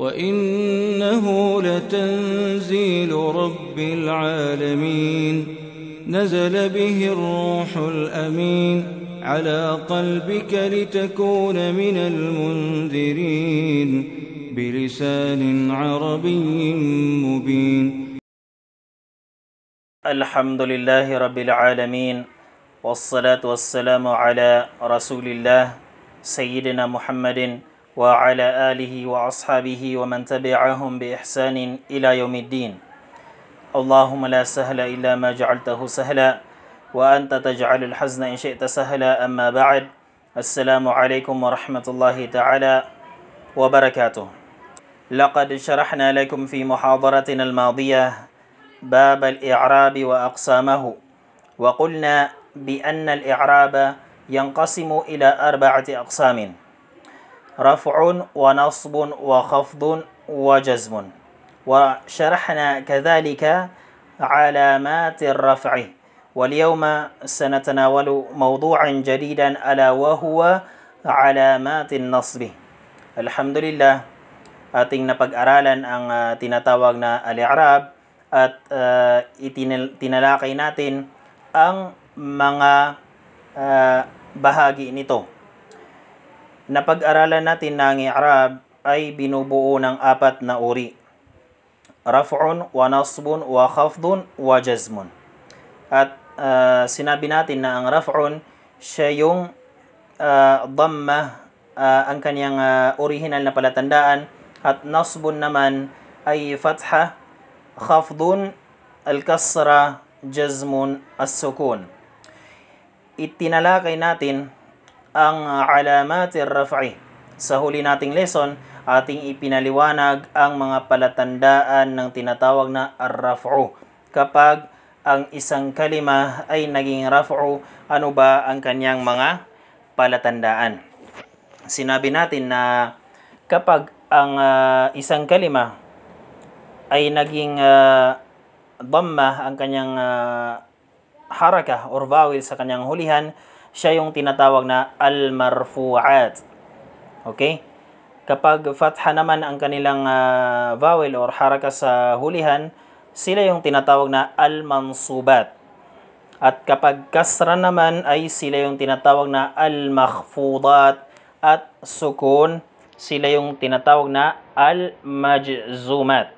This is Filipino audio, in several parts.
وإنه لتنزيل رب العالمين نزل به الروح الأمين على قلبك لتكون من المنذرين بلسان عربي مبين. الحمد لله رب العالمين والصلاة والسلام على رسول الله سيدنا محمد وعلى آله وأصحابه ومن تبعهم بإحسان إلى يوم الدين. اللهم لا سهل إلا ما جعلته سهلا وأنت تجعل الحزن إن شئت سهلا. أما بعد، السلام عليكم ورحمة الله تعالى وبركاته. لقد شرحنا لكم في محاضرتنا الماضية باب الإعراب وأقسامه، وقلنا بأن الإعراب ينقسم إلى 4 أقسام: رفع ونصب وخفض وجزم. وشرحنا كذلك علامات الرفع، واليوم سنتناول موضوعا جديدا ألا وهو علامات النصب. الحمد لله, ating napag-aralan ang tinatawag na al-i'rab at tinalakay natin ang mga bahagi nito. Napag-aralan natin na ang i'rab ay binubuo ng 4 na uri: raf'un wa nasbun wa khafdun wa jazmun. At sinabi natin na ang raf'un siya yung dhamma, ang kanyang original na palatandaan, at nasbun naman ay fatha, khafdun al-kasra, jazmun as-sukun. Itinalakay natin ang alamatir raf'i. Sa huli nating lesson, ating ipinaliwanag ang mga palatandaan ng tinatawag na ar-raf'u. Kapag ang isang kalima ay naging raf'u, ano ba ang kanyang mga palatandaan? Sinabi natin na kapag ang isang kalima ay naging dhamma, ang kanyang haraka or vowel sa kanyang hulihan, siya yung tinatawag na al-marfu'at. Okay? Kapag fatha naman ang kanilang vowel or haraka sa hulihan, sila yung tinatawag na al-mansubat. At kapag kasra naman ay sila yung tinatawag na al-makhfudat, at sukun, sila yung tinatawag na al-majzumat.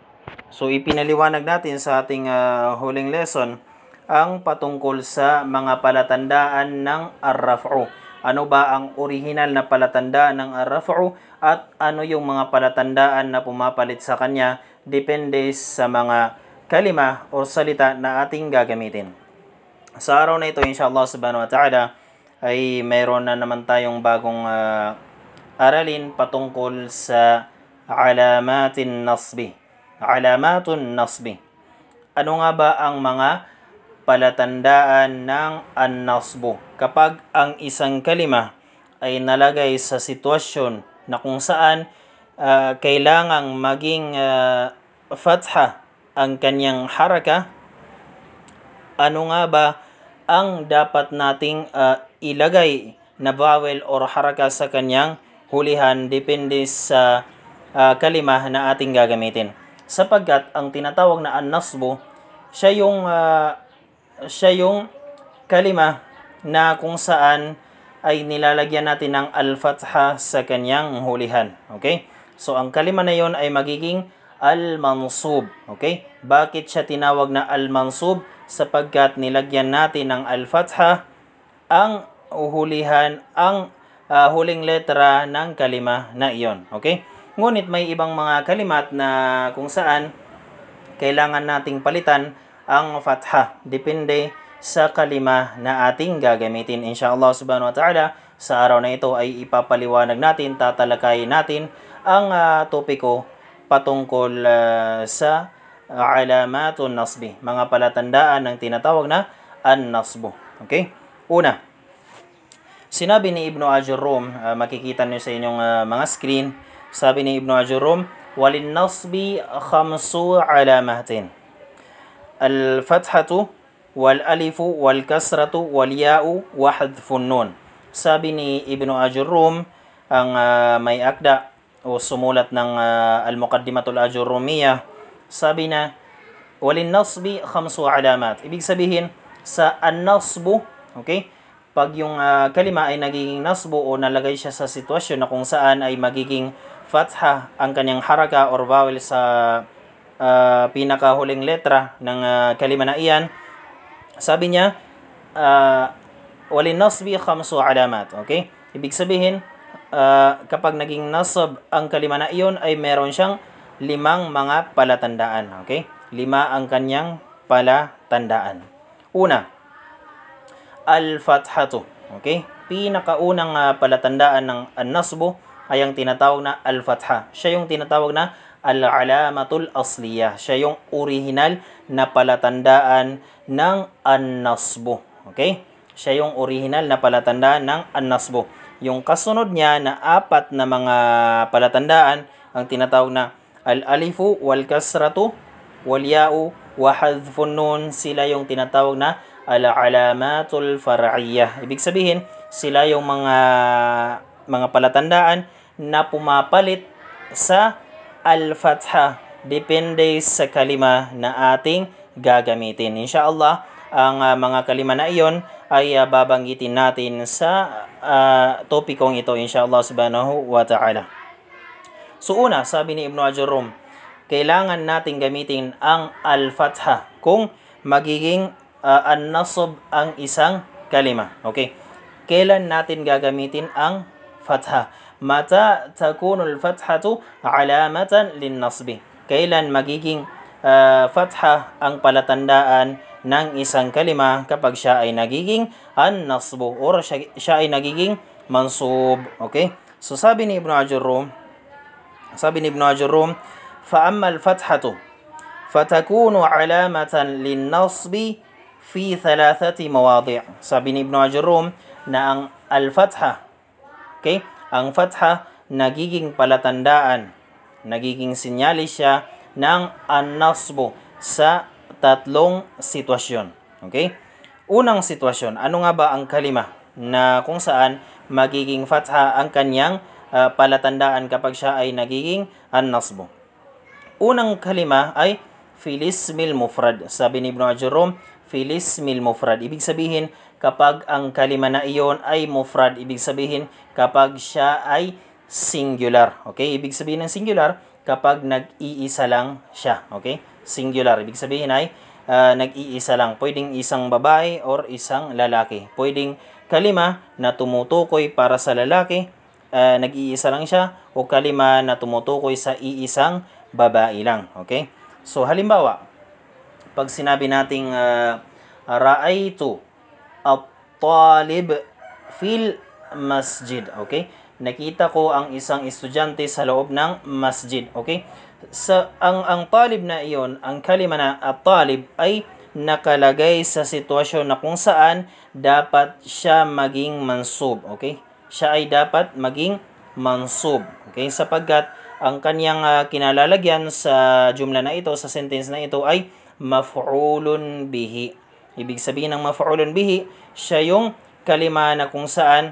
So ipinaliwanag natin sa ating huling lesson ang patungkol sa mga palatandaan ng ar-raf'u. Ano ba ang original na palatandaan ng ar-raf'u at ano yung mga palatandaan na pumapalit sa kanya depende sa mga kalima o salita na ating gagamitin. Sa araw na ito, inshallah subhanahu wa ta'ala, ay mayroon na naman tayong bagong aralin patungkol sa alamatin nasbi. Alamatun nasbi. Ano nga ba ang mga palatandaan ng an-nasbu? Kapag ang isang kalima ay nalagay sa sitwasyon na kung saan kailangang maging fatha ang kanyang haraka, ano nga ba ang dapat nating ilagay na vowel or haraka sa kanyang hulihan depende sa kalima na ating gagamitin? Sapagkat ang tinatawag na an-nasbu, siya yung kalima na kung saan ay nilalagyan natin ng al-fatha sa kanyang hulihan. Okay? So ang kalima na yon ay magiging al-mansub. Okay? Bakit siya tinawag na al-mansub? Sapagkat nilagyan natin ng al-fatha ang hulihan, ang huling letra ng kalima na iyon. Okay? Ngunit may ibang mga kalimat na kung saan kailangan nating palitan ang fatha. Depende sa kalima na ating gagamitin. Inshallah subhanahu wa ta'ala, sa araw na ito ay ipapaliwanag natin, tatalakayin natin ang topiko patungkol sa alamatun nasbi, mga palatandaan ng tinatawag na an-nasbu. Okay? Una, sinabi ni Ibn Ajurrum, makikita niyo sa inyong mga screen, sabi ni Ibn Ajurrum, walin nasbi khamsu alamatin. Al-fathatu, wal-alifu, wal-kasratu, wal-ya'u, wa hadfun nun. Sabi ni Ibn Ajurrum, ang may akda, o sumulat ng Al-Muqaddimatul Ajurrumiyah, sabi na, walin nasbi khamsu alamat. Ibig sabihin, sa an-nasbu, okay, pag yung kalima ay nagiging nasbu o nalagay siya sa sitwasyon na kung saan ay magiging fatha ang kanyang haraka or vowel sa pinakahuling letra ng kalima na iyan, sabi niya, walin nasbi khamsu alamat. Okay? Ibig sabihin, kapag naging nasab ang kalima na iyon ay meron siyang 5 mga palatandaan. Okay? 5 ang kanyang palatandaan. Una, al-fathatu. Okay? Pinakaunang palatandaan ng an-nasbu ay ang tinatawag na al-fatha. Siya yung tinatawag na al-alamatul asliyah. Siya yung original na palatandaan ng an-nasbu. Okay? Siya yung original na palatandaan ng an-nasbu. Yung kasunod niya na 4 na mga palatandaan ang tinatawag na al-alifu wal-kasratu wal-ya'u wa hadhfun nun. Sila yung tinatawag na al-alamatul far'iyah. Ibig sabihin, sila yung mga palatandaan na pumapalit sa al-fatha depende sa kalima na ating gagamitin. Insyaallah, ang mga kalima na iyon ay babanggitin natin sa topikong ito, insyaallah subhanahu wa ta'ala. So una, sabi ni Ibn Ajurrum, kailangan natin gamitin ang al-fatha kung magiging an-nasab ang isang kalima. Okay? Kailan natin gagamitin ang fatha? Mata takunul fathatu alamatan lin-nasbi. Kailan magiging fatha ang palatandaan ng isang kalima kapag siya ay nagiging an-nasbu or siya ay nagiging mansub. Okay? So sabi ni Ibn Ajurrum, فأما الفتحة فتكون علامة للنصب في 3 مواضع. Sabi ni Ibn Ajurrum na ang al-fatha, okay, ang fatha nagiging palatandaan, nagiging sinyalis siya ng an-nasbu sa 3 sitwasyon. Okay? Unang sitwasyon, ano nga ba ang kalima na kung saan magiging fatha ang kanyang palatandaan kapag siya ay nagiging an-nasbu? Unang kalima ay filismil mufrad. Sabi ni Ibn Ajurrum, filismil mufrad. Ibig sabihin, kapag ang kalima na iyon ay mufrad, ibig sabihin, kapag siya ay singular. Okay? Ibig sabihin ng singular, kapag nag-iisa lang siya. Okay? Singular. Ibig sabihin ay nag-iisa lang. Pwedeng isang babae or isang lalaki. Pwedeng kalima na tumutukoy para sa lalaki, nag-iisa lang siya, o kalima na tumutukoy sa iisang babae lang. Okay? So, halimbawa, pag sinabi nating ra'aytu at-talib fil masjid. Okay? Nakita ko ang isang estudyante sa loob ng masjid. Okay? Ang talib na iyon, ang kalima na at-talib ay nakalagay sa sitwasyon na kung saan dapat siya maging mansub. Okay? Siya ay dapat maging mansub. Okay? Sapagkat ang kanyang kinalalagyan sa jumla na ito, sa sentence na ito ay maf'ulun bihi. Ibig sabihin ng maf'ulun bihi, siya yung kalima na kung saan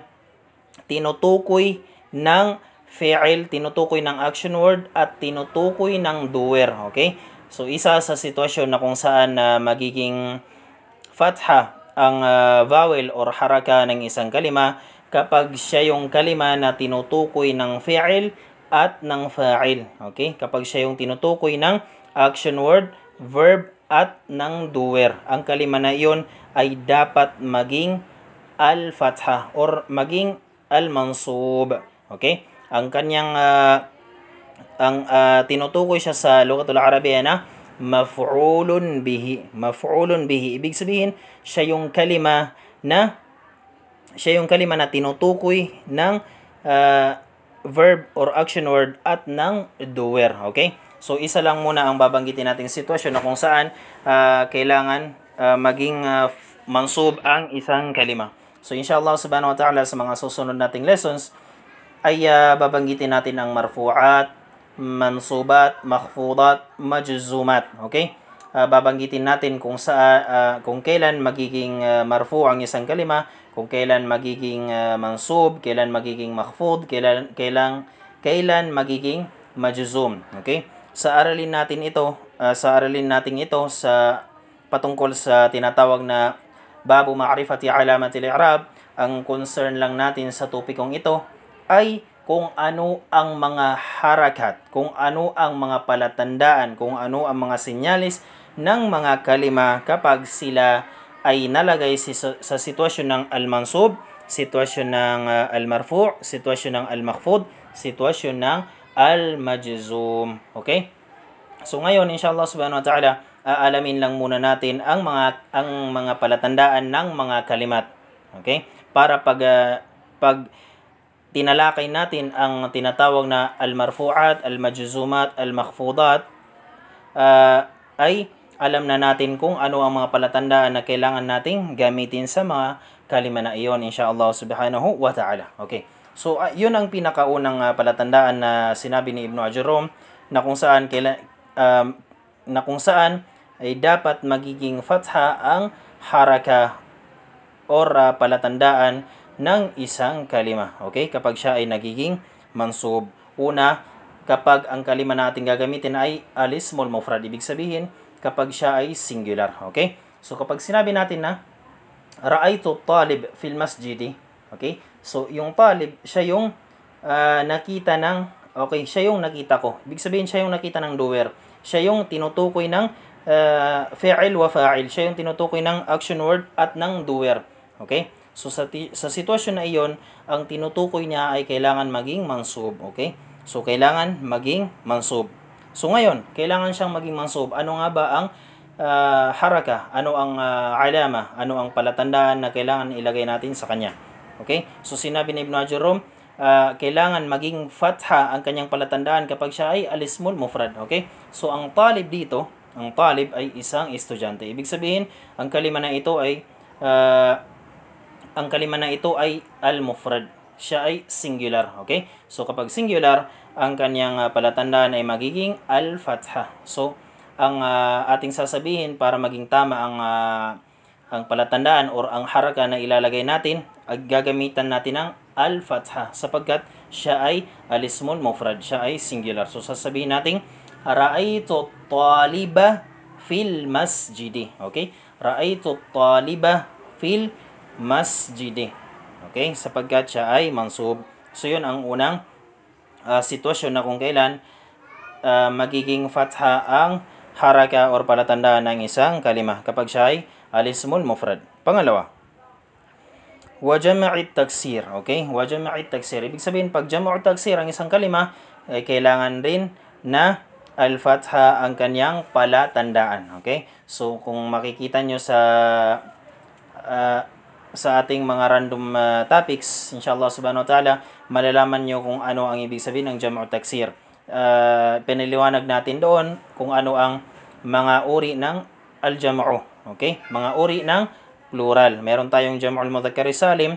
tinutukoy ng fi'il, tinutukoy ng action word, at tinutukoy ng doer. Okay? So, isa sa sitwasyon na kung saan magiging fatha ang vowel or haraka ng isang kalima kapag siya yung kalima na tinutukoy ng fi'il at ng fa'il. Okay? Kapag siya yung tinutukoy ng action word, verb, at ng doer. Ang kalima na iyon ay dapat maging al-fatha or maging al-mansub. Okay? Ang kanyang tinutukoy siya sa Lughatul Arabiyya na maf'ulun bihi. Maf'ulun bihi. Ibig sabihin, siya yung kalima na tinutukoy ng verb or action word at ng doer. Okay? So, isa lang muna ang babanggitin nating sitwasyon na kung saan kailangan maging mansub ang isang kalima. So, inshallah subhanahu wa ta'ala, sa mga susunod nating lessons ay babanggitin natin ang marfu'at, mansubat, makhfudat, majzumat. Okay? Babanggitin natin kung kailan magiging marfu' ang isang kalima, kung kailan magiging mansub, kailan magiging makhfud, kailan kailan magiging majzum. Okay? Sa aralin natin ito sa patungkol sa tinatawag na babu ma'rifati alamatil i'rab, ang concern lang natin sa topikong ito ay kung ano ang mga harakat, kung ano ang mga palatandaan, kung ano ang mga sinyalis ng mga kalima kapag sila ay nalagay sa sitwasyon ng al-mansub, sitwasyon ng al-marfu', sitwasyon ng al-makhfud, sitwasyon ng al-majzum. Okay? So ngayon, inshallah subhanahu wa ta'ala, aalamin lang muna natin ang mga palatandaan ng mga kalimat. Okay? Para pag tinalakay natin ang tinatawag na al-marfu'at, al-majzumat, al-makhfudat, ay alam na natin kung ano ang mga palatandaan na kailangan nating gamitin sa mga kalima na iyon, inshallah subhanahu wa ta'ala. Okay. So, yun ang pinakaunang palatandaan na sinabi ni Ibn Ajurum na kung saan ay dapat magiging fatha ang haraka or palatandaan ng isang kalima. Okay? Kapag siya ay nagiging mansub. Una, kapag ang kalima natin gagamitin ay al-ismul mufrad. Ibig sabihin, kapag siya ay singular. Okay? So, kapag sinabi natin na ra'aytu talib fil masjidi. Okay? So, yung talib, siya yung nakita ng, okay, siya yung nakita ko. Ibig sabihin, siya yung nakita ng doer. Siya yung tinutukoy ng fi'il wa fa'il. Siya yung tinutukoy ng action word at ng doer. Okay? So, sa sitwasyon na iyon, ang tinutukoy niya ay kailangan maging mansub. Okay? So, kailangan maging mansub. So, ngayon, kailangan siyang maging mansub. Ano nga ba ang haraka? Ano ang alama? Ano ang palatandaan na kailangan ilagay natin sa kanya? Okay? So, sinabi ni Ibn Ajurum, kailangan maging fatha ang kanyang palatandaan kapag siya ay al-ismul mufrad. Okay? So, ang talib dito, ang talib ay isang estudyante. Ibig sabihin, ang kalima na ito ay al-mufrad. Siya ay singular. Okay? So, kapag singular, ang kanyang palatandaan ay magiging al-fatha. So, ang ating sasabihin para maging tama ang palatandaan or ang haraka na ilalagay natin, gagamitan natin ng al-fatha sapagkat siya ay al-ismul mufrad. Siya ay singular. So, sasabihin natin, ra'aytu taliba fil masjidi. Okay? Ra'aytu taliba fil masjidi. Okay? Sapagkat siya ay mansub. So, yun ang unang sitwasyon na kung kailan magiging fatha ang haraka or palatandaan ng isang kalima kapag siya ay al-ismul mufrad. Pangalawa, wa jam'i taksir. Okay? Wa jam'i taksir. Ibig sabihin, pag jam'u taksir ang isang kalima, ay kailangan rin na al-fatha ang kanyang palatandaan. Okay? So, kung makikita nyo sa ating mga random topics, inshallah subhanahu wa ta'ala, malalaman nyo kung ano ang ibig sabihin ng jam'u taksir. Piniliwanag natin doon kung ano ang mga uri ng al-jam'u. Okay? Mga uri ng plural. Meron tayong jam'ul mudhakkar salim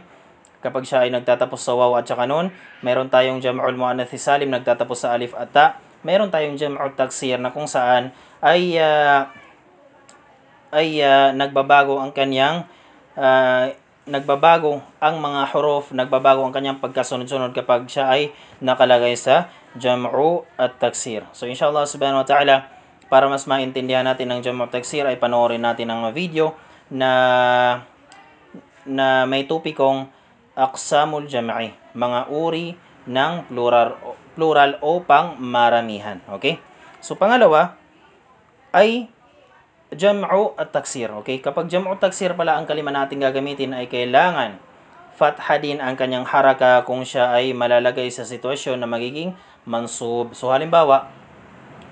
kapag siya ay nagtatapos sa waw at saka nun. Meron tayong jam'ul muannath salim nagtatapos sa alif at ta. Meron tayong jam'u taksir na kung saan ay nagbabago ang kanyang nagbabago ang mga huruf, nagbabago ang kanyang pagkasunod-sunod kapag siya ay nakalagay sa jam'u at taksir. So inshallah subhanahu wa ta'ala, para mas maintindihan natin ang jam'u at taksir ay panoorin natin ang video na may topikong aqsamul jam'i, mga uri ng plural o pangmaramihan. Okay? So pangalawa ay jam'u at taksir. Okay? Kapag jam'u at taksir pala ang kalima natin gagamitin ay kailangan fatha din ang kanyang haraka kung siya ay malalagay sa sitwasyon na magiging mansub. So halimbawa,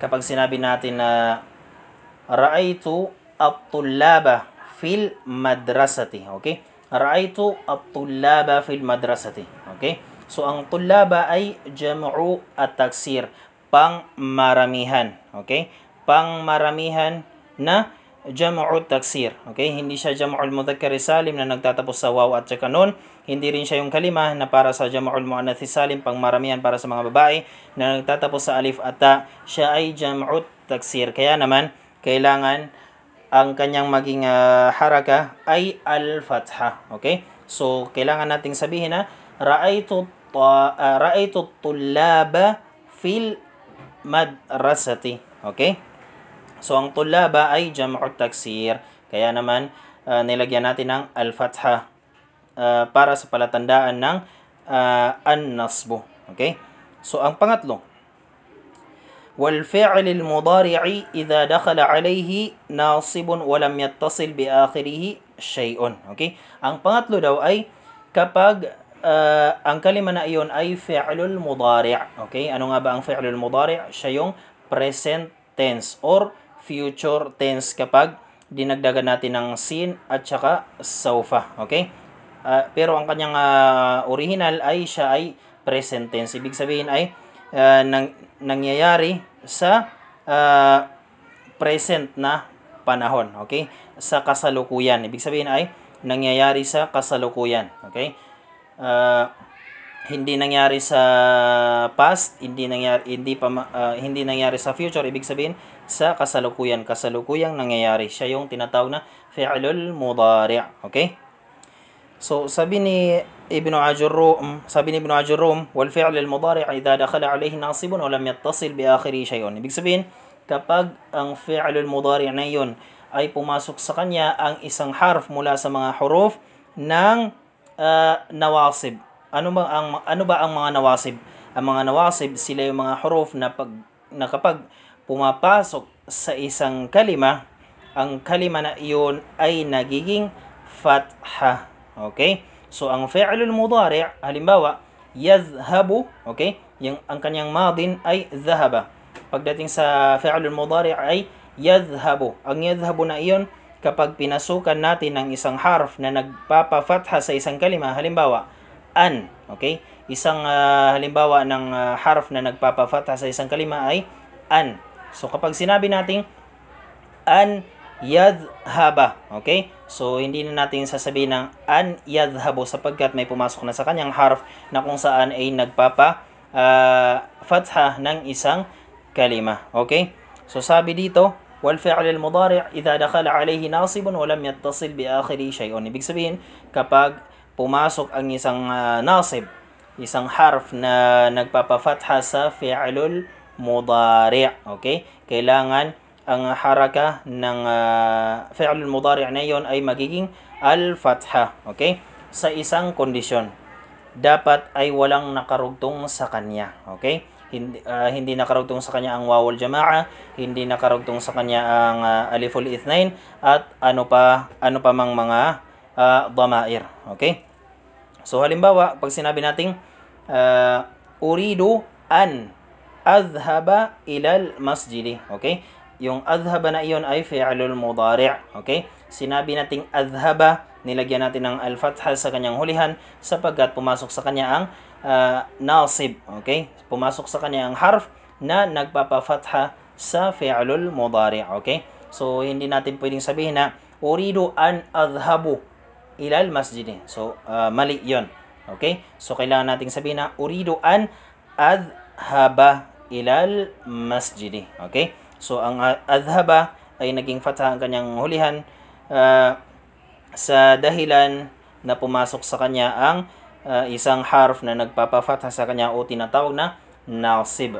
kapag sinabi natin na ra'aytu at-tullaba fil madrasati. Okay? Ra'aytu at-tullaba fil madrasati. Okay? So ang tullaba ay jam'u at taksir, pangmaramihan. Okay? Pangmaramihan na jam'u taksir. Okay? Hindi siya jam'ul mudhakkar salim na nagtatapos sa waw at saka nun. Hindi rin siya yung kalima na para sa jam'ul muannath salim, pangmaramihan para sa mga babae na nagtatapos sa alif at ta. Siya ay jam'u taksir. Kaya naman, kailangan ang kanyang maging haraka ay al-fatha. Okay? So, kailangan nating sabihin na ra'aytu ra'aytu tullaba fil madrasati. Okay? So, ang tullaba ay jam'u taksir. Kaya naman, nilagyan natin ng al-fatha para sa palatandaan ng an-nasbu. Okay? So, ang pangatlo, والفعل المضارع إذا دخل عليه ناصب ولم يتصل بآخره شيء. Okay? Ang pangatlo daw ay kapag ang kalima na iyon ay fi'lul mudari'. Okay? Ano nga ba ang fi'lul mudari'? Siya yung present tense or future tense kapag dinagdagan natin ng sin at saka saufa. Okay? Pero ang kanyang original ay siya ay present tense. Ibig sabihin ay nangyayari sa present na panahon. Okay? Sa kasalukuyan. Ibig sabihin ay nangyayari sa kasalukuyan. Okay? Hindi nangyari sa past, hindi nangyari sa future. Ibig sabihin sa kasalukuyan. Kasalukuyang nangyayari. Siya yung tinatawag na fi'lul mudari'. Okay? So, sabi ni Ibn Ajurum, wal fi'l al-mudari' idha dakhala alayhi nasibun wa lam yattasil bi akhiri shay'un. Ibig sabihin, kapag ang fi'l al-mudari' na yun ay pumasok sa kanya ang isang harf mula sa mga huruf ng nawasib. Ano ba ang mga nawasib? Ang mga nawasib, sila yung mga huruf na kapag pumapasok sa isang kalima, ang kalima na iyon ay nagiging fatha. Okay? So, ang fi'lul mudari', halimbawa, yadhhabu, okay? Ang kanyang madin ay dhahaba. Pagdating sa fi'lul mudari' ay yadhhabu. Ang yadhhabu na iyon, kapag pinasukan natin ng isang harf na nagpapafatha sa isang kalima, halimbawa, an, okay? Isang halimbawa ng harf na nagpapafatha sa isang kalima ay an. So, kapag sinabi natin an yadhhaba, okay? So, hindi na natin sasabihin ng an yadhhabu sapagkat may pumasok na sa kanyang harf na kung saan ay fatha ng isang kalima. Okay? So, sabi dito, wal fi'l al-mudari' idha dakhala alayhi nasibun wa lam yattasil bi akhiri shay'un. Ibig sabihin, kapag pumasok ang isang nasib, isang harf na nagpapafatha sa fi'lul mudari', okay? Kailangan ang haraka ng fi'lul mudari' na iyon ay magiging al-fatha. Okay? Sa isang kondisyon, dapat ay walang nakarugtong sa kanya. Okay? Hindi nakarugtong sa kanya ang wawul jama'a, hindi nakarugtong sa kanya ang aliful ithnain, at ano pa mang mga dhamair. Okay? So, halimbawa, pag sinabi nating uridu an adhhaba ilal masjidi. Okay? Yung adhhaba na iyon ay fi'lul mudari'. Okay? Sinabi nating adhhaba, nilagyan natin ng al-fatha sa kanyang hulihan sapagkat pumasok sa kanya ang nasib. Okay? Pumasok sa kanya ang harf na nagpapafatha sa fi'lul mudari'. Okay? So, hindi natin pwedeng sabihin na uridu an adhhabu ilal masjid. So, mali yon. Okay? So, kailangan nating sabihin na uridu an adhhaba ilal masjid. Okay? So, ang adhhaba ay naging fatha ang kanyang hulihan sa dahilan na pumasok sa kanya ang isang harf na nagpapafatha sa kanya o tinatawag na nasib.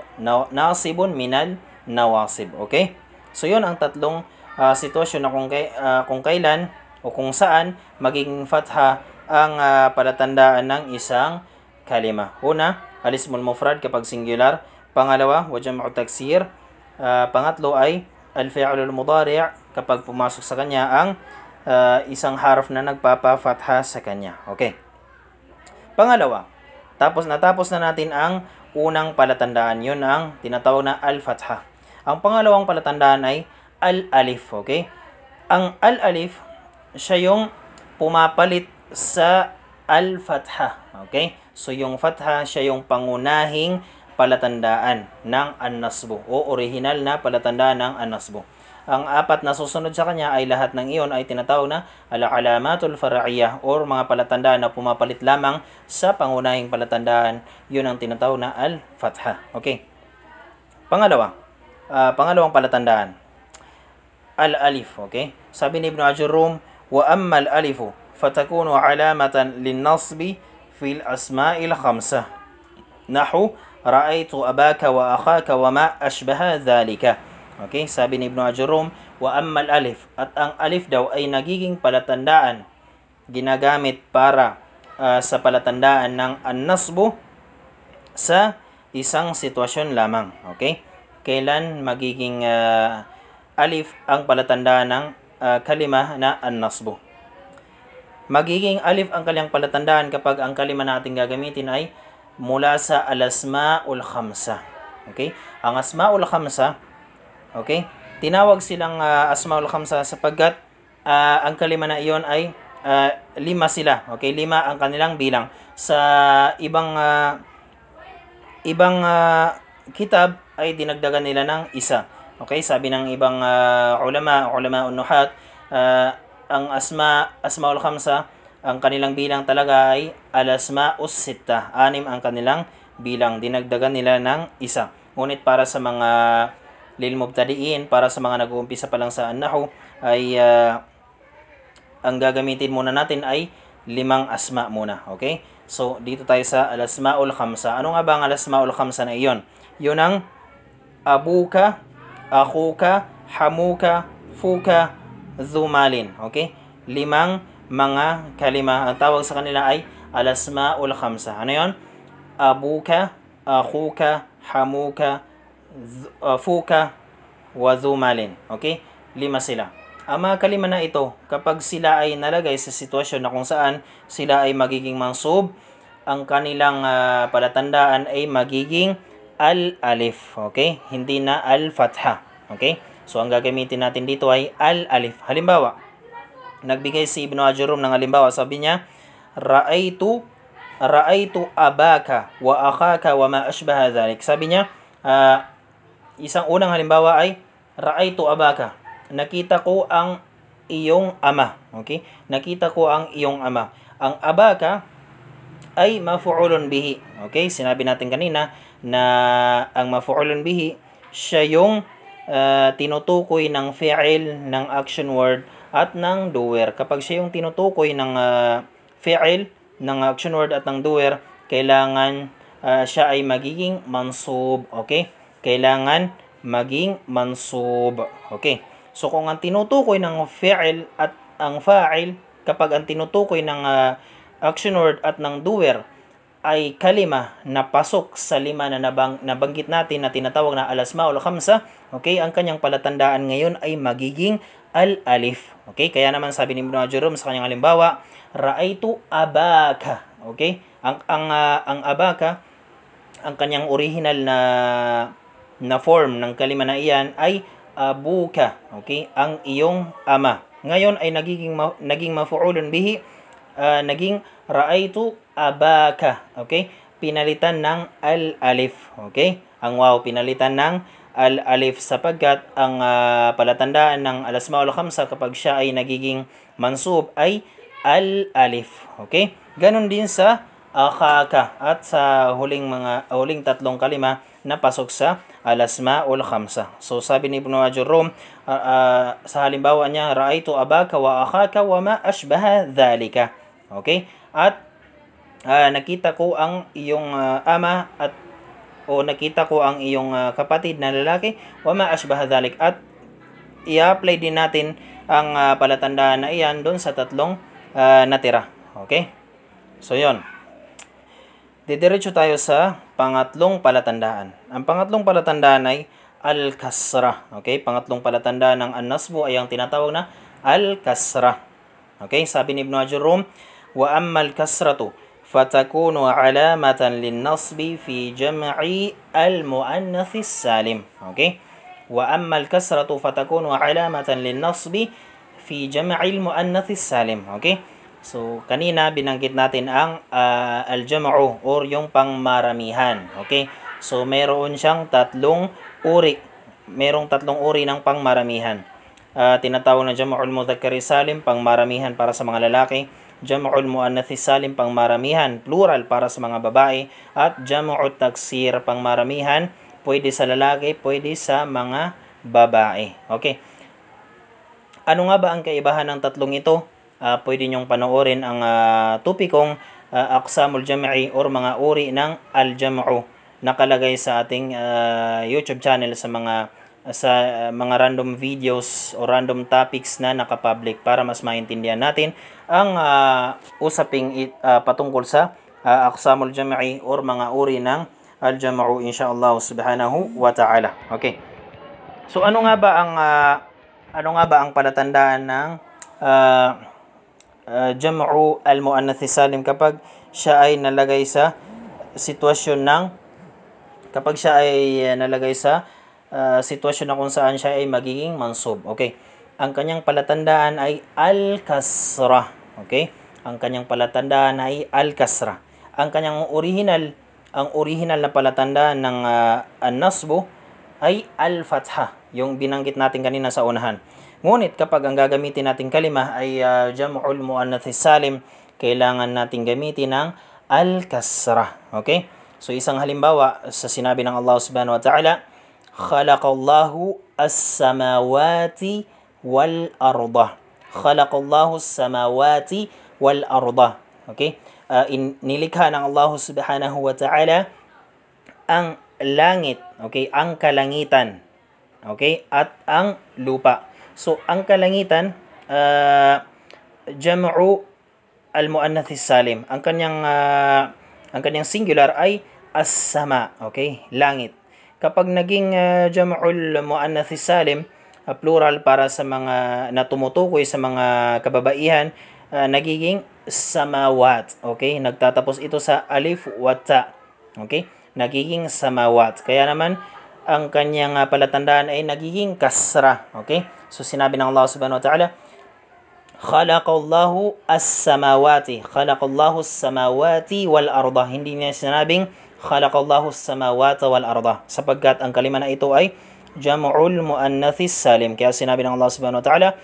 Nasibun minal nawasib. Okay? So, yun ang tatlong sitwasyon na kung kailan o kung saan magiging fatha ang palatandaan ng isang kalima. Una, al-ismul mufrad kapag singular. Pangalawa, wa jam'u taksir. Pangatlo ay al-fi'lul mudari' kapag pumasok sa kanya ang isang harf na nagpapafatha sa kanya. Okay. Pangalawa, natapos na natin ang unang palatandaan. Yun ang tinatawag na al-fatha. Ang pangalawang palatandaan ay al-alif. Okay. Ang al-alif, siya yung pumapalit sa al-fatha. Okay. So, yung fatha, siya yung pangunahing palatandaan ng an-nasbu o original na palatandaan ng an-nasbu. Ang apat na susunod sa kanya ay lahat ng iyon ay tinatawag na al-alamatul far'iyah or mga palatandaan na pumapalit lamang sa pangunahing palatandaan. Yun ang tinatawag na al-fatha. Okay. Pangalawang palatandaan, al-alif. Okay. Sabi ni Ibn Ajurum, wa amma al-alifu fatakunu alamatan lin-nasbi fil asma'il khamsah. Nahu, ra'aytu abaka wa akhaka wa ma ashbaha dhalika. Okay, sabi ni Ibn Ajurum, wa ammal alif, at ang alif daw ay nagiging palatandaan, ginagamit para sa palatandaan ng an-nasbu sa isang sitwasyon lamang. Okay? Kailan magiging alif ang palatandaan ng kalima na an-nasbu? Magiging alif ang kanyang palatandaan kapag ang kalima na ating gagamitin ay mula sa al-asma'ul khamsa. Okay? Ang asma'ul khamsa, okay? Tinawag silang asma'ul khamsa sapagkat ang kalima na iyon ay 5 sila. Okay? 5 ang kanilang bilang. Sa ibang kitab ay dinagdagan nila ng isa. Okay? Sabi ng ibang ulama nuhat, ang asma'ul khamsa, ang kanilang bilang talaga ay al-asma'us sitta. 6 ang kanilang bilang. Dinagdagan nila ng isa. Ngunit para sa mga lil mubtadiin, para sa mga nag-uumpisa pa lang sa an-nahwu, ay ang gagamitin muna natin ay 5 asma muna. Okay? So, dito tayo sa al-asma'ul khamsa. Ano nga ba ang al-asma'ul khamsa na iyon? Yun ang abuka, akhuka, hamuka, fuka, dhumalin. Okay? 5 mga kalima. Ang tawag sa kanila ay al-asma'ul khamsa. Ano yun? Abuka, akhuka, hamuka, fuka, wa dhumalin. Okay? 5 sila. Ang mga kalima na ito, kapag sila ay nalagay sa sitwasyon na kung saan sila ay magiging mansub, ang kanilang palatandaan ay magiging al-alif. Okay? Hindi na al-fatha. Okay? So, ang gagamitin natin dito ay al-alif. Halimbawa, nagbigay si Ibn Ajurum ng halimbawa. Sabi niya, Ra'aytu abaka wa akhaka wa ma ashbaha dhalik. Sabi niya, isang unang halimbawa ay Ra'aytu abaka. Nakita ko ang iyong ama. Okay? Nakita ko ang iyong ama. Ang abaka ay mafu'ulun bihi. Okay? Sinabi natin kanina na ang mafu'ulun bihi, siya yung tinutukoy ng fi'il, ng action word, at ng doer. Kapag siya yung tinutukoy ng fi'il, ng action word at ng doer, kailangan siya ay magiging mansub. Okay? Kailangan maging mansub. Okay? So, kung ang tinutukoy ng fi'il at ang fa'il, kapag ang tinutukoy ng action word at ng doer ay kalima na pasok sa 5 na nabanggit natin na tinatawag na al-asma'ul khamsa, okay, ang kanyang palatandaan ngayon ay magiging al-alif. Okay? Kaya naman sabi ni Ibn Ajurum sa kanyang halimbawa, Ra'aytu abaka. Okay? Ang abaka, ang kanyang original na form ng kalima na iyan ay abuka. Okay? Ang iyong ama. Ngayon ay naging mafu'ulun bihi, naging Ra'aytu abaka. Okay? Pinalitan ng al-alif. Okay? Ang waw pinalitan ng al-alif sapagkat ang palatandaan ng al-asma'ul khamsa kapag siya ay nagiging mansub ay al-alif. Okay? Ganon din sa akhaka at sa huling tatlong kalima na pasok sa al-asma'ul khamsa. So sabi ni Ibn Ajurum sa halimbawa niya, Ra'aytu abaka wa akhaka wa ma ashbaha dhalika. Okay? At nakita ko ang iyong ama o nakita ko ang iyong kapatid na lalaki, wa ma ashbaha dhalik. At i-apply din natin ang palatandaan na iyan doon sa tatlong natira. Okay? So, yon. Didiretso tayo sa pangatlong palatandaan. Ang pangatlong palatandaan ay al-kasra. Okay? Pangatlong palatandaan ng an-nasbu ay ang tinatawag na al-kasra. Okay? Sabi ni Ibn Ajurum, wa ammal kasratu fatakunu alamatan lin-nasbi fi jam'i al-muannath as-salim. Okay? Wa ammal kasratu fatakunu alamatan lin-nasbi fi jam'i al-muannath as-salim. Okay? So, kanina binanggit natin ang al-jam'u or yung pangmaramihan. Okay? So, meron siyang tatlong uri. Merong tatlong uri ng pangmaramihan. Tinatawag na jam'ul mudzakkar salim, pangmaramihan para sa mga lalaki. Jam'ul muannath salim, pangmaramihan, plural para sa mga babae. At jam'ut taksir, pangmaramihan, pwede sa lalaki, pwede sa mga babae. Okay? Ano nga ba ang kaibahan ng tatlong ito? Pwede nyong panoorin ang topikong aqsamul jam'i or mga uri ng al-jam'u nakalagay sa ating YouTube channel sa mga random videos o random topics na nakapublic para mas maintindihan natin ang usaping patungkol sa aqsamul jam'i or mga uri ng al-jam'u insyaallah subhanahu wa ta'ala. Okay. So ano nga ba ang palatandaan ng jam'u al-muannath salim kapag siya ay nalagay sa sitwasyon na kung saan siya ay magiging mansub. Okay. Ang kanyang palatandaan ay al-kasra. Okay? Ang kanyang palatandaan ay al-kasra. Ang original na palatandaan ng an-nasbu ay al-fatha, yung binanggit natin kanina sa unahan. Ngunit kapag ang gagamitin nating kalima ay jam'ul muannath salim, kailangan nating gamitin ng al-kasra. Okay? So isang halimbawa sa sinabi ng Allah subhanahu wa ta'ala, khalaqallahu as-samawati wal arda. Khalaqallahu as-samawati wal arda. Okay? Nilikha ng Allah subhanahu wa ta'ala ang langit, okay, ang kalangitan, okay, at ang lupa. So ang kalangitan, jam'u al-muannath salim. Ang kanyang singular ay as-sama, okay, langit. Kapag naging jam'ul muannath salim, plural para sa mga natumutukoy sa mga kababaihan, nagiging samawat, okay? Nagtatapos ito sa alif wa ta, okay? Nagiging samawat. Kaya naman ang kanyang palatandaan ay nagiging kasra, okay? So sinabi ng Allah subhanahu wa ta'ala, khalaqallahu as-samawati. Khalaqallahu as-samawati wal arda. Hindi niya sinabing khalaqallahu as-samawati wal arda, sapagkat ang kalima na ito ay jam'ul muannath salim. Kaya sinabi ng Allah subhanahu wa ta'ala,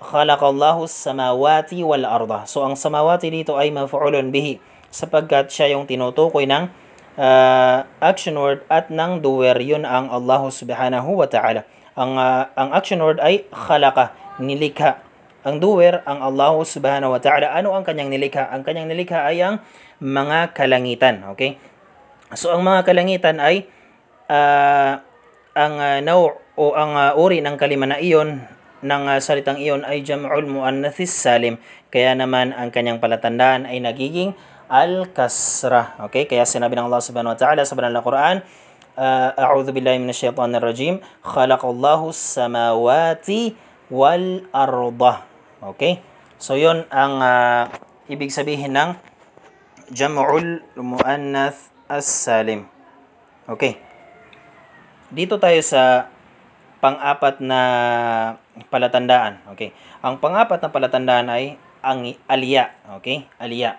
khalaqallahu as-samawati wal arda. So ang samawati dito ay maf'ulun bihi, sapagkat siya yung tinutukoy ng action word at ng doer, yun ang Allah subhanahu wa ta'ala. Ang action word ay khalaqa, nilikha. Ang doer ang Allah subhanahu wa ta'ala. Ano ang kanyang nilikha? Ang kanyang nilikha ay ang mga kalangitan, okay? So ang mga kalangitan ay ang uri ng kalima na iyon, ng salitang iyon ay jam'ul muannath salim. Kaya naman ang kanyang palatandaan ay nagiging al-kasra. Okay? Kaya sinabi ng Allah subhanahu wa ta'ala sa banal na Quran, a'udhu billahi minash shaitanir rajim, khalaqallahu as-samawati wal arda. Okay? So yun ang ibig sabihin ng jam'ul muannath as-salim. Okay. Dito tayo sa pang-apat na palatandaan. Okay. Ang pang-apat na palatandaan ay ang aliya. Okay? Aliya.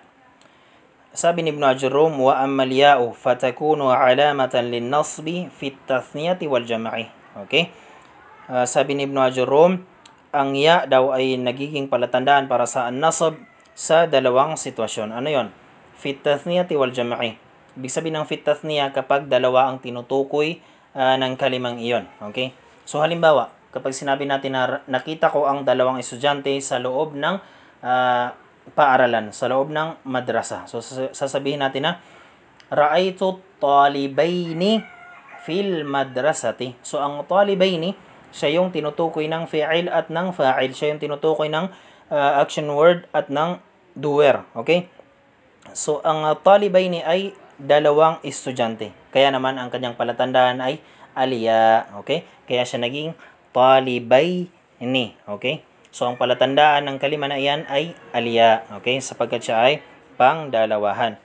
Sabi ni Ibn Ajurrum, wa ammal ya'u fatakunu alamatan lin-nasbi fi at-tathniyati wal jam'i. Okay? Sabi ni Ibn Ajurrum, ang ya daw ay nagiging palatandaan para sa an-nasb sa dalawang sitwasyon. Ano 'yon? Fi at-tathniyati wal jam'i. Ibig sabihin ng fi at-tathniya kapag dalawa ang tinutukoy ng kalimang iyon. Okay? So halimbawa, kapag sinabi natin na nakita ko ang dalawang estudyante sa loob ng paaralan, sa loob ng madrasa. So sasabihin natin na ra'aytu talibaini fil madrasati. So ang talibaini, siya yung tinutukoy ng fi'il at ng fa'il. Siya yung tinutukoy ng action word at ng doer. Okay? So ang talibaini ay dalawang estudyante. Kaya naman ang kanyang palatandaan ay aliya. Okay? Kaya siya naging talibaini. Okay? So ang palatandaan ng kalima na iyan ay aliya. Okay? Sapagkat siya ay pangdalawahan.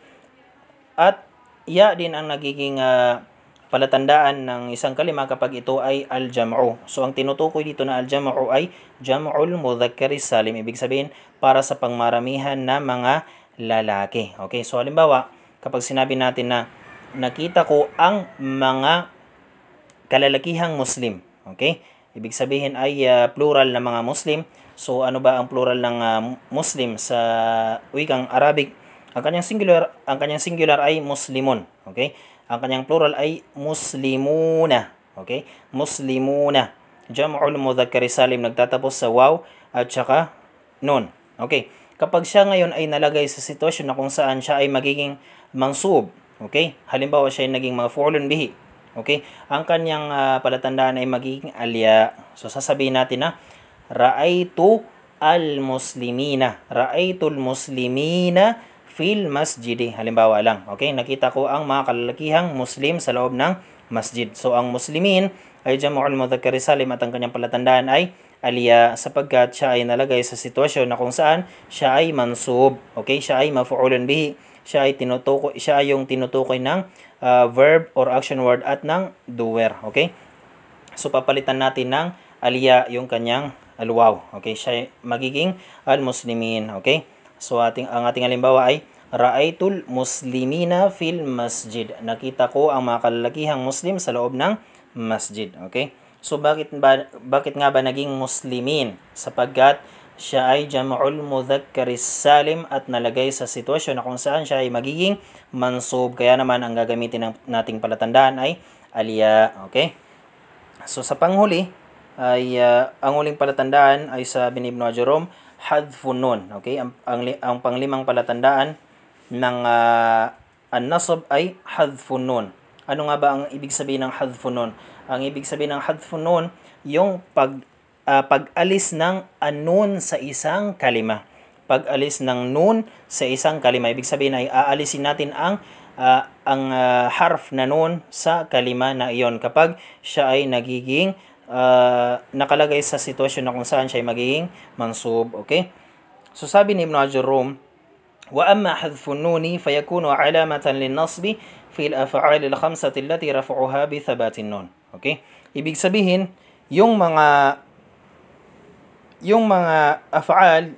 At ya din ang nagiging palatandaan ng isang kalima kapag ito ay al-jam'u. So ang tinutukoy dito na al-jam'u ay jam'ul mudhakkari salim. Ibig sabihin para sa pangmaramihan na mga lalaki. Okay? So halimbawa, kapag sinabi natin na nakita ko ang mga kalalakihang Muslim. Okay? Ibig sabihin ay plural na mga Muslim. So ano ba ang plural ng Muslim sa wikang Arabic? Ang kanyang singular ay muslimun. Okay? Ang kanyang plural ay muslimuna. Okay? Muslimuna. Jam'ul mudhakkari salim, nagtatapos sa waw at saka nun. Okay? kapag siya ngayon ay nalagay sa sitwasyon na kung saan siya ay magiging mansub, okay? Halimbawa siya ay naging maf'ulun bihi, okay? Ang kanyang palatandaan ay magiging alya. So sasabihin natin na ra'aytu al-muslimina. Ra'aytul muslimina fil masjidi. Halimbawa lang, okay? Nakita ko ang mga kalalakihang Muslim sa loob ng masjid. So ang muslimin ay jam'ul mudzakkar salim at ang kanyang palatandaan ay alya sapagkat siya ay nalagay sa sitwasyon na kung saan siya ay mansub, okay? Siya ay maf'ulun bihi. Siya ay yung tinutukoy ng verb or action word at ng doer, okay? So papalitan natin ng alya yung kanyang alwaw, okay? Siya ay magiging al-muslimin, okay? So ang ating halimbawa ay ra'aytul muslimina fil masjid. Nakita ko ang mga kalalakihang Muslim sa loob ng masjid, okay? So bakit nga ba naging muslimin? Sapagkat siya ay jam'ul mudzakkar salim at nalagay sa sitwasyon na kung saan siya ay magiging mansub. Kaya naman ang gagamitin nating palatandaan ay alya, okay? So sa panghuli ay ang huling palatandaan ay sa ni Ibn Jerome, hadfun nun, okay? Ang panglimang palatandaan ng an-nasab ay hadfun nun. Ano nga ba ang ibig sabihin ng hadfun nun? Ang ibig sabihin ng hadfun nun, yung pag-alis ng nun sa isang kalima. Pag-alis ng nun sa isang kalima. Ibig sabihin ay aalisin natin ang harf na nun sa kalima na iyon kapag siya ay nagiging nakalagay sa sitwasyon na kung saan siya ay magiging mansub, okay? So sabi ni Ibn Jerome, wa amma hadfun nuni fayakunu alamatan lin-nasbi fi al-af'al al-khamsah allati raf'uha bi thabatin nun, okay? Ibig sabihin, yung mga af'al,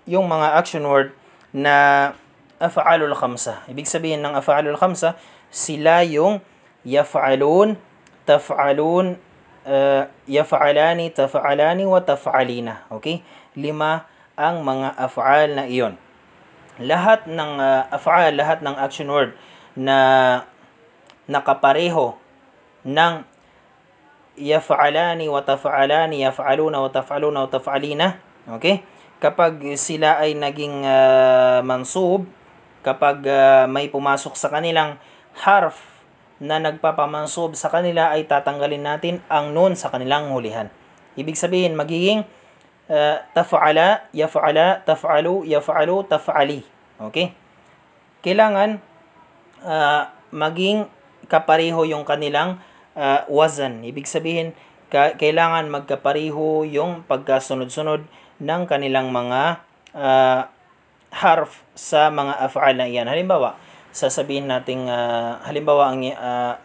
yung mga action word na af'alul khamsah. Ibig sabihin ng af'alul khamsah, sila yung yaf'alun, taf'alun, yaf'alani, taf'alani, wa taf'alina. Okay? 5 ang mga af'al na iyon. Lahat ng af'al, lahat ng action word na nakapareho ng yaf'alani, wa taf'alani, yaf'aluna, wa taf'aluna, wa taf'alina. Okay? Kapag sila ay naging mansub, kapag may pumasok sa kanilang harf na nagpapamansub sa kanila, ay tatanggalin natin ang nun sa kanilang hulihan. Ibig sabihin, magiging taf'ala, yaf'ala, taf'alu, yaf'alu, taf'ali. Okay? Kailangan maging kapareho yung kanilang wazan. Ibig sabihin, kailangan magkapareho yung pagkasunod-sunod ng kanilang mga harf sa mga af'al na iyan. Halimbawa, sasabihin natin, halimbawa,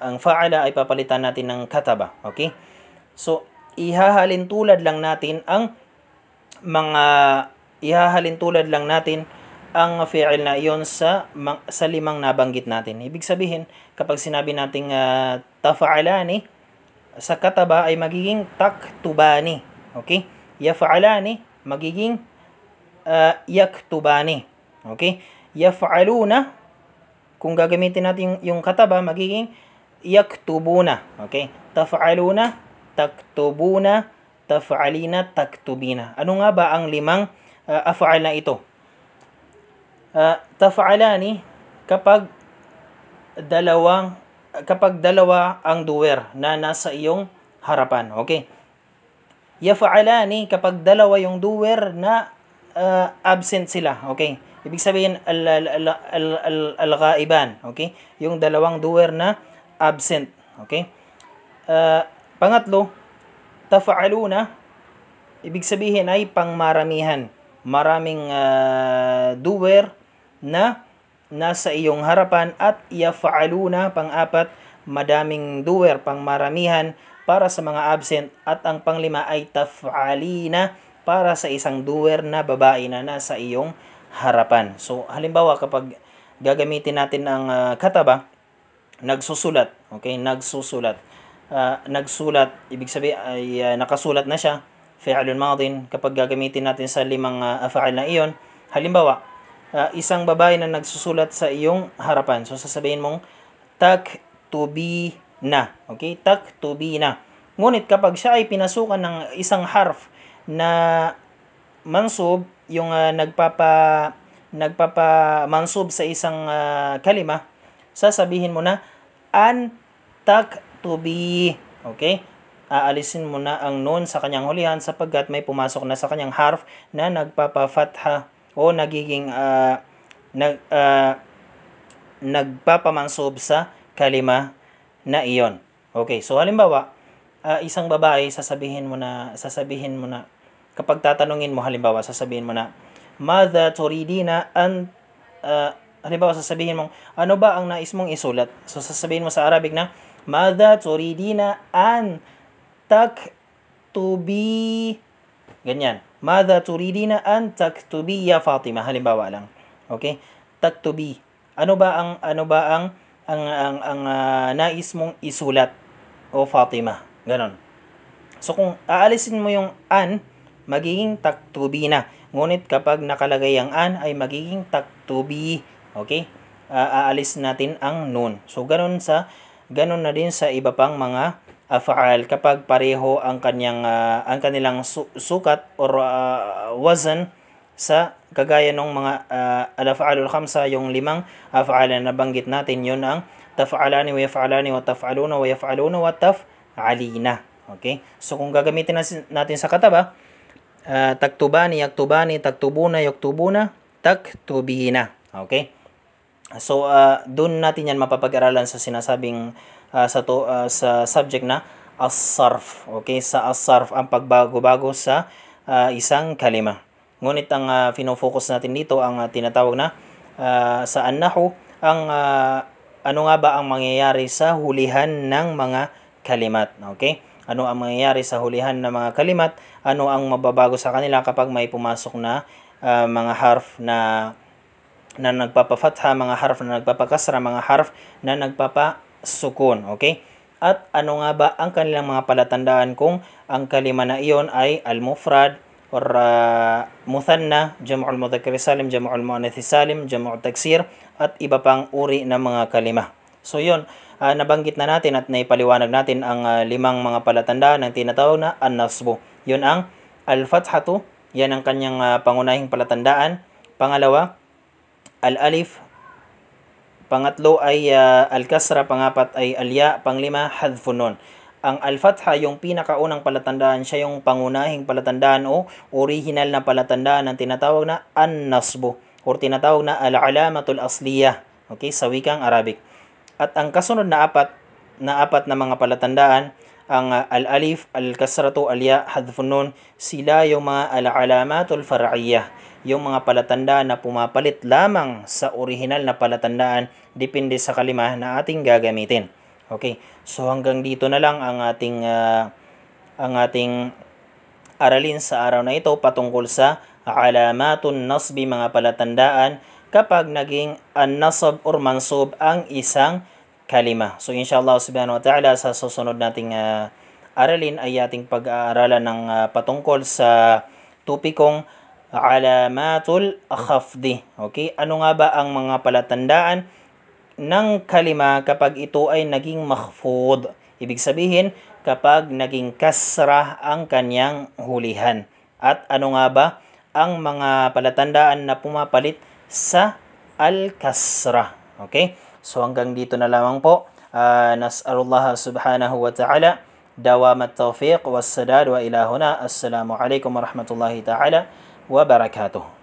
ang fa'ala ay papalitan natin ng kataba. Okay? So, ihahalin tulad lang natin ang fi'il na iyon sa 5 nabanggit natin. Ibig sabihin, kapag sinabi nating tafa'alani, sa kataba ay magiging taktubani. Okay? Yaf'alani, magiging yaktubani. Okay? Yaf'aluna, kung gagamitin natin yung kataba, magiging yaktubuna. Okay? Taf'aluna, taktubuna, taf'alina, taktubina. Ano nga ba ang 5 af'al na ito? Taf'alani, kapag dalawa ang doer na nasa iyong harapan. Okay? Yaf'alani, kapag dalawa yung doer na absent sila. Okay? Ibig sabihin, al-ghaiban. Okay? Yung dalawang doer na absent. Okay? Pangatlo, taf'aluna, ibig sabihin ay pangmaramihan. Maraming doer na nasa iyong harapan. At yaf'aluna, pang-apat, madaming doer, pangmaramihan para sa mga absent. At ang pang-5 ay taf'alina, para sa isang doer na babae na nasa iyong harapan. So, halimbawa, kapag gagamitin natin ang kataba, nagsusulat. Okay? Nagsusulat. Nagsulat, ibig sabihin ay nakasulat na siya. Fi'lun madin. Kapag gagamitin natin sa 5 af'al na iyon, halimbawa, isang babae na nagsusulat sa iyong harapan. So, sasabihin mong taktubina. Okay? Taktubina. Ngunit kapag siya ay pinasukan ng isang harf na mansub, nagpapamansub sa isang kalima, sasabihin mo na an taktubi. Okay? Aalisin mo na ang nun sa kanyang hulihan sapagkat may pumasok na sa kanyang harf na nagpapafatha o nagiging nagpapamansub sa kalima na iyon. Okay, so halimbawa, isang babae, sasabihin mo na, kapag tatanungin mo, halimbawa, sasabihin mo na, Madha turidina an, halimbawa, sasabihin mo, ano ba ang nais mong isulat? So, sasabihin mo sa Arabic na, Madha turidina an taktubi. Ganyan. Madha turidina an taktubi ya Fatima. Halimbawa lang. Okay? Taktubi. Ano ba ang nais mong isulat o Fatima? Ganon. So kung aalisin mo yung an, magiging taktubi na. Ngunit kapag nakalagay ang an, ay magiging taktubi. Okay? Aalis natin ang nun. So ganon na din sa iba pang mga af'al kapag pareho ang kanilang sukat or wazan sa kagaya ng mga al-af'alul khamsa, yung 5 af'al na nabanggit natin, yun ang taf'alani wa yaf'alani wa taf'aluna wa yaf'aluna wa taf'alina. Okay? So kung gagamitin natin sa kataba, taktubani, yaktubani, taktubuna, yaktubuna, taktubina. Okay? So doon natin yan mapapag-aralan sa sinasabing sa subject na as-sarf. Okay? Sa as-sarf, ang pagbago-bago sa isang kalima. Ngunit ang pinofocus natin dito, ang tinatawag na sa an-nahwu, ang ano nga ba ang mangyayari sa hulihan ng mga kalimat. Okay? Ano ang mangyayari sa hulihan ng mga kalimat? Ano ang mababago sa kanila kapag may pumasok na mga harf na nagpapafatha, mga harf na nagpapakasra, mga harf na nagpapasukun. Okay? At ano nga ba ang kanilang mga palatandaan kung ang kalima na iyon ay al-mufrad or muthanna, jam'ul mudzakkar salim, jam'ul muannath salim, jam'ul taksir, at iba pang uri ng mga kalima. So yun, nabanggit na natin at naipaliwanag natin ang 5 mga palatandaan ng tinatawag na an-nasbu. Yun ang al-fathatu, yan ang kanyang pangunahing palatandaan. Pangalawa, al-alif. Pangatlo ay al-kasra. Pangapat ay al-ya. Panglima, hadfun nun. Ang al-fatha, yung pinakaunang palatandaan, siya yung pangunahing palatandaan o original na palatandaan ng tinatawag na an-nasbu o tinatawag na al-alamatul asliyah. Okay, sa wikang Arabic. At ang kasunod na apat na mga palatandaan, ang al-alif, al-kasratu, al-ya, hadfun nun, sila yung mga al-alamatul far'iyah, yung mga palatandaan na pumapalit lamang sa original na palatandaan depende sa kalima na ating gagamitin. Okay, so hanggang dito na lang ang ating aralin sa araw na ito patungkol sa alamatun nasbi, mga palatandaan kapag naging an-nasab or mansub ang isang kalima. So inshallah subhanahu wa ta'ala, sa susunod nating aralin ay ating pag-aaralan ng patungkol sa topikong alamatul khafdi. Okay, ano nga ba ang mga palatandaan ng kalima kapag ito ay naging makhfud? Ibig sabihin, kapag naging kasra ang kanyang hulihan. At ano nga ba ang mga palatandaan na pumapalit sa al-kasra? Okay? So hanggang dito na lamang po. Nas'alullah subhanahu wa ta'ala dawamat tawfiq wassadad wa ilahuna. Assalamu alaikum warahmatullahi ta'ala wa barakatuh.